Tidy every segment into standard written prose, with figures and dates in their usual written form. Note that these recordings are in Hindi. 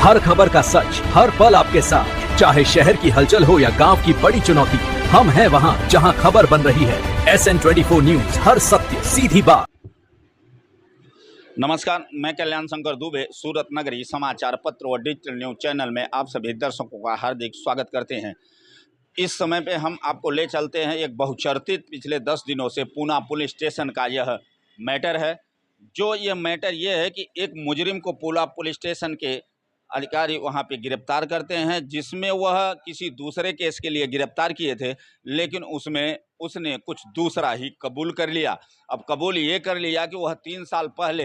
हर खबर का सच, हर पल आपके साथ। चाहे शहर की हलचल हो या गांव की बड़ी चुनौती, हम हैं वहां जहां खबर बन रही है। SN24 न्यूज, हर सत्य सीधी बात। नमस्कार, मैं कल्याण शंकर दुबे सूरत नगरी समाचार पत्र व डिजिटल न्यूज चैनल में आप सभी दर्शकों का हार्दिक स्वागत करते हैं। इस समय पे हम आपको ले चलते हैं एक बहुचर्चित पिछले 10 दिनों से पूना पुलिस स्टेशन का यह मैटर है। जो ये मैटर ये है कि एक मुजरिम को पूना पुलिस स्टेशन के अधिकारी वहां पे गिरफ्तार करते हैं, जिसमें वह किसी दूसरे केस के लिए गिरफ्तार किए थे, लेकिन उसमें उसने कुछ दूसरा ही कबूल कर लिया। अब कबूल ये कर लिया कि वह 3 साल पहले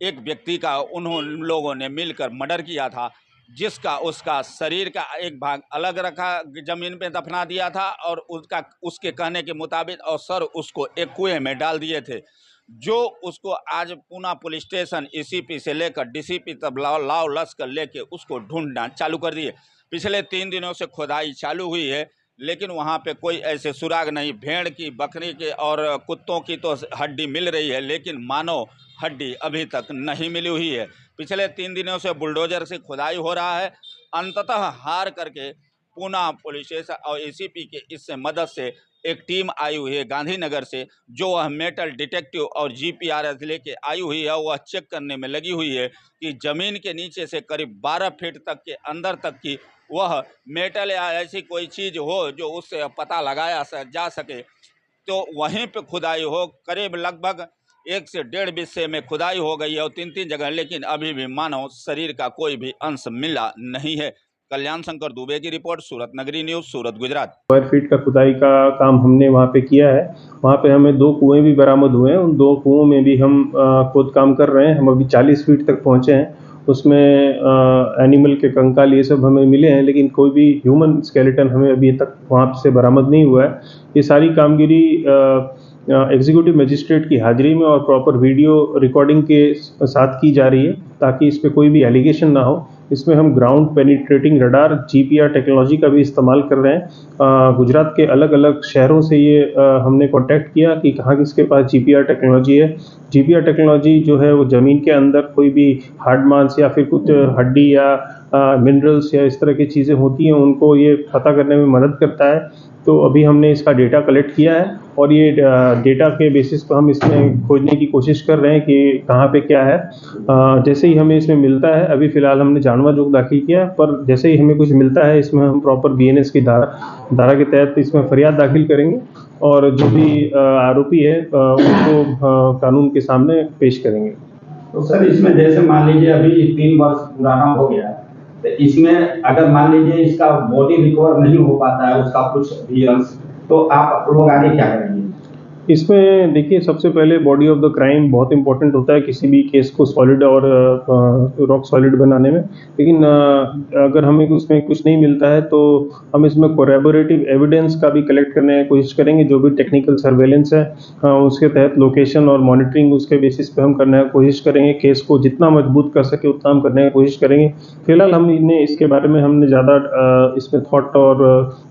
एक व्यक्ति का उन लोगों ने मिलकर मर्डर किया था, जिसका उसका शरीर का एक भाग अलग रखा, ज़मीन पे दफना दिया था और उसके कहने के मुताबिक और सर उसको एक कुएं में डाल दिए थे। जो उसको आज पूना पुलिस स्टेशन ECP से लेकर DCP तक लाव लश्कर लेके उसको ढूंढना चालू कर दिए। पिछले 3 दिनों से खुदाई चालू हुई है, लेकिन वहाँ पे कोई ऐसे सुराग नहीं। भेड़ की, बकरी के और कुत्तों की तो हड्डी मिल रही है, लेकिन मानव हड्डी अभी तक नहीं मिली हुई है। पिछले 3 दिनों से बुलडोजर से खुदाई हो रहा है। अंततः हार करके पूना पुलिस स्टेशन और ECP के इससे मदद से एक टीम आई हुई है गांधीनगर से, जो वह मेटल डिटेक्टिव और GPRS लेके आई हुई है। वह चेक करने में लगी हुई है कि ज़मीन के नीचे से करीब 12 फीट तक के अंदर तक की वह मेटल या ऐसी कोई चीज़ हो जो उससे पता लगाया जा सके। तो वहीं पे खुदाई हो, करीब लगभग 1 से 1.5 बिस्से में खुदाई हो गई है और 3-3 जगह, लेकिन अभी भी मानव शरीर का कोई भी अंश मिला नहीं है। कल्याण शंकर दुबे की रिपोर्ट, सूरत नगरी न्यूज़, सूरत, गुजरात। स्क्वायर फीट का खुदाई का काम हमने वहाँ पे किया है। वहाँ पे हमें 2 कुएं भी बरामद हुए हैं। उन 2 कुओं में भी हम खोद काम कर रहे हैं। हम अभी 40 फीट तक पहुँचे हैं। उसमें एनिमल के कंकाल ये सब हमें मिले हैं, लेकिन कोई भी ह्यूमन स्केलेटन हमें अभी तक वहाँ से बरामद नहीं हुआ है। ये सारी कामगिरी एग्जीक्यूटिव मजिस्ट्रेट की हाजिरी में और प्रॉपर वीडियो रिकॉर्डिंग के साथ की जा रही है, ताकि इस पर कोई भी एलिगेशन ना हो। इसमें हम ground penetrating radar GPR technology का भी इस्तेमाल कर रहे हैं। गुजरात के अलग अलग शहरों से ये हमने कांटेक्ट किया कि कहाँ किसके पास GPR टेक्नोलॉजी है। GPR टेक्नोलॉजी जो है वो ज़मीन के अंदर कोई भी हार्ड मांस या फिर कुछ हड्डी या मिनरल्स या इस तरह की चीज़ें होती हैं, उनको ये पता करने में मदद करता है। तो अभी हमने इसका डेटा कलेक्ट किया है और ये डेटा के बेसिस पर हम इसमें खोजने की कोशिश कर रहे हैं कि कहाँ पे क्या है। जैसे ही हमें इसमें मिलता है, अभी फ़िलहाल हमने जानवा जोग दाखिल किया है, पर जैसे ही हमें कुछ मिलता है इसमें हम प्रॉपर BNS की धारा के तहत इसमें फरियाद दाखिल करेंगे और जो भी आरोपी है उनको कानून के सामने पेश करेंगे। तो सर, इसमें जैसे मान लीजिए अभी 3 वर्ष पुराना हो गया, तो इसमें अगर मान लीजिए इसका बॉडी रिकवर नहीं हो पाता है, उसका कुछ भी अंश, तो आप लोग आगे क्या करेंगे? इसमें देखिए, सबसे पहले बॉडी ऑफ द क्राइम बहुत इंपॉर्टेंट होता है किसी भी केस को सॉलिड और रॉक सॉलिड बनाने में। लेकिन अगर हमें उसमें कुछ नहीं मिलता है तो हम इसमें कोरैबोरेटिव एविडेंस का भी कलेक्ट करने की कोशिश करेंगे। जो भी टेक्निकल सर्वेलेंस है उसके तहत लोकेशन और मॉनिटरिंग उसके बेसिस पे हम करने की कोशिश करेंगे। केस को जितना मजबूत कर सके उतना हम करने की कोशिश करेंगे। फिलहाल हमने इसके बारे में ज़्यादा इसमें थॉट और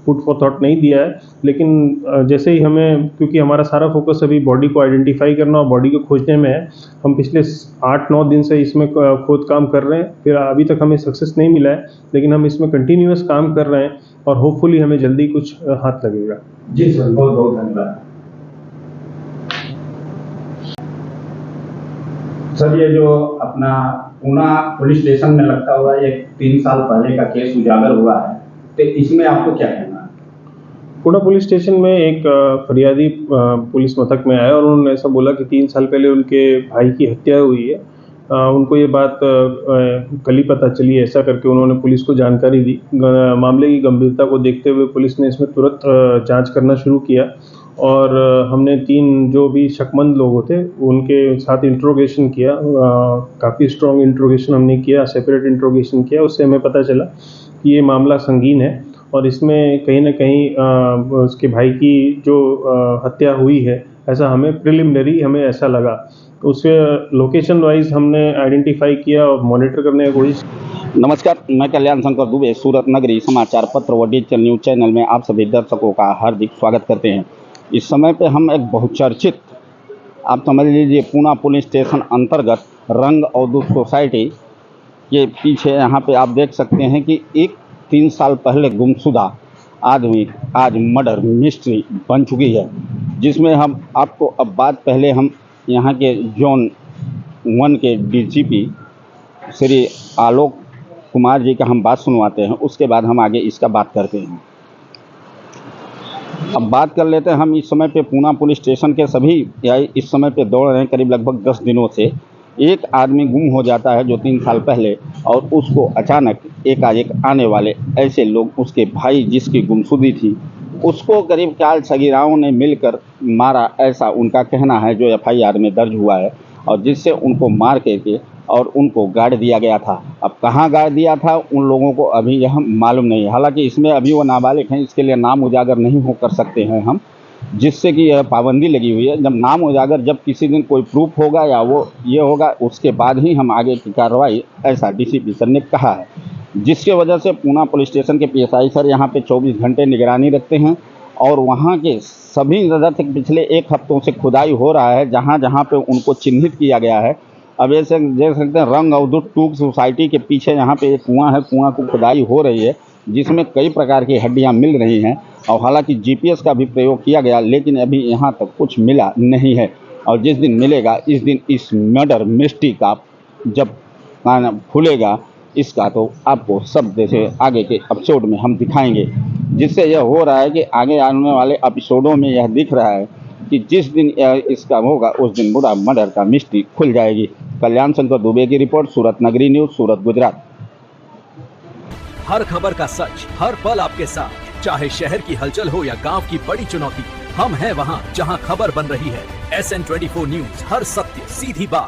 फूड फॉर थॉट नहीं दिया है, लेकिन जैसे ही हमें, क्योंकि हमारा सारा फोकस अभी बॉडी को आइडेंटिफाई करना और बॉडी को खोजने में है, हम पिछले 8-9 दिन से इसमें खोद काम कर रहे हैं। फिर अभी तक हमें सक्सेस नहीं मिला है, लेकिन हम इसमें कंटिन्यूअस काम कर रहे हैं और होपफुली हमें जल्दी कुछ हाथ लगेगा। जी सर, बहुत बहुत धन्यवाद। सर, ये जो अपना पूना पुलिस स्टेशन में लगता हुआ एक 3 साल पहले का केस उजागर हुआ है, तो इसमें आपको क्या कहना है? पूना पुलिस स्टेशन में एक फरियादी पुलिस मथक में आया और उन्होंने ऐसा बोला कि 3 साल पहले उनके भाई की हत्या हुई है। उनको ये बात कल ही पता चली, ऐसा करके उन्होंने पुलिस को जानकारी दी। मामले की गंभीरता को देखते हुए पुलिस ने इसमें तुरंत जांच करना शुरू किया और हमने 3 जो भी शकमंद लोग थे उनके साथ इंट्रोगेशन किया। काफ़ी स्ट्रॉन्ग इंट्रोगेशन हमने किया, सेपरेट इंट्रोगेशन किया। उससे हमें पता चला कि ये मामला संगीन है और इसमें कहीं ना कहीं उसके भाई की जो हत्या हुई है, ऐसा हमें प्रिलिमिनरी ऐसा लगा। तो उसे लोकेशन वाइज हमने आइडेंटिफाई किया और मॉनिटर करने की कोशिश। नमस्कार, मैं कल्याण शंकर दुबे सूरत नगरी समाचार पत्र व डिजिटल न्यूज चैनल में आप सभी दर्शकों का हार्दिक स्वागत करते हैं। इस समय पे हम एक बहुचर्चित, आप समझ लीजिए, पूना पुलिस स्टेशन अंतर्गत रंग अवधूत सोसाइटी के पीछे यहाँ पे आप देख सकते हैं कि एक 3 साल पहले गुमशुदा आदमी आज मर्डर मिस्ट्री बन चुकी है, जिसमें हम आपको अब बात पहले हम यहाँ के जोन 1 के डीजीपी श्री आलोक कुमार जी का हम बात सुनवाते हैं, उसके बाद हम आगे इसका बात करते हैं। अब बात कर लेते हैं हम इस समय पे पूना पुलिस स्टेशन के सभी या इस समय पे दौड़ रहे हैं करीब लगभग 10 दिनों से। एक आदमी गुम हो जाता है जो 3 साल पहले, और उसको अचानक एकाएक आने वाले ऐसे लोग, उसके भाई जिसकी गुमशुदी थी उसको करीब 4 सगीराओं ने मिलकर मारा, ऐसा उनका कहना है जो FIR में दर्ज हुआ है, और जिससे उनको मार करके और उनको गाड़ दिया गया था। अब कहाँ गाड़ दिया था उन लोगों को अभी यह मालूम नहीं है। हालांकि इसमें अभी वो नाबालिग हैं, इसके लिए नाम उजागर नहीं हो कर सकते हैं हम, जिससे कि यह पाबंदी लगी हुई है। जब नाम उजागर जब किसी दिन कोई प्रूफ होगा या वो ये होगा, उसके बाद ही हम आगे की कार्रवाई, ऐसा DCP सर ने कहा है। जिसके वजह से पूना पुलिस स्टेशन के PSI सर यहाँ पे 24 घंटे निगरानी रखते हैं, और वहाँ के सभी जगह तक पिछले 1 हफ्तों से खुदाई हो रहा है, जहाँ जहाँ पे उनको चिन्हित किया गया है। अब ऐसे देख सकते हैं रंग अवधूत टूक सोसाइटी के पीछे यहाँ पे एक कुआं है, कुआं को खुदाई हो रही है, जिसमें कई प्रकार की हड्डियाँ मिल रही हैं, और हालांकि GPS का भी प्रयोग किया गया, लेकिन अभी यहाँ तक कुछ मिला नहीं है। और जिस दिन मिलेगा इस दिन इस मर्डर मिस्ट्री का जब कान खुलेगा इसका, तो आपको सब जैसे आगे के एपिसोड में हम दिखाएंगे। जिससे यह हो रहा है कि आगे आने वाले एपिसोडों में यह दिख रहा है कि जिस दिन इसका होगा उस दिन पूरा मर्डर का मिस्ट्री खुल जाएगी। कल्याण शंकर दुबे की रिपोर्ट, सूरत नगरी न्यूज़, सूरत, गुजरात। हर खबर का सच हर पल आपके साथ, चाहे शहर की हलचल हो या गांव की बड़ी चुनौती, हम हैं वहां जहां खबर बन रही है। SN 24 न्यूज़, हर सत्य सीधी बात।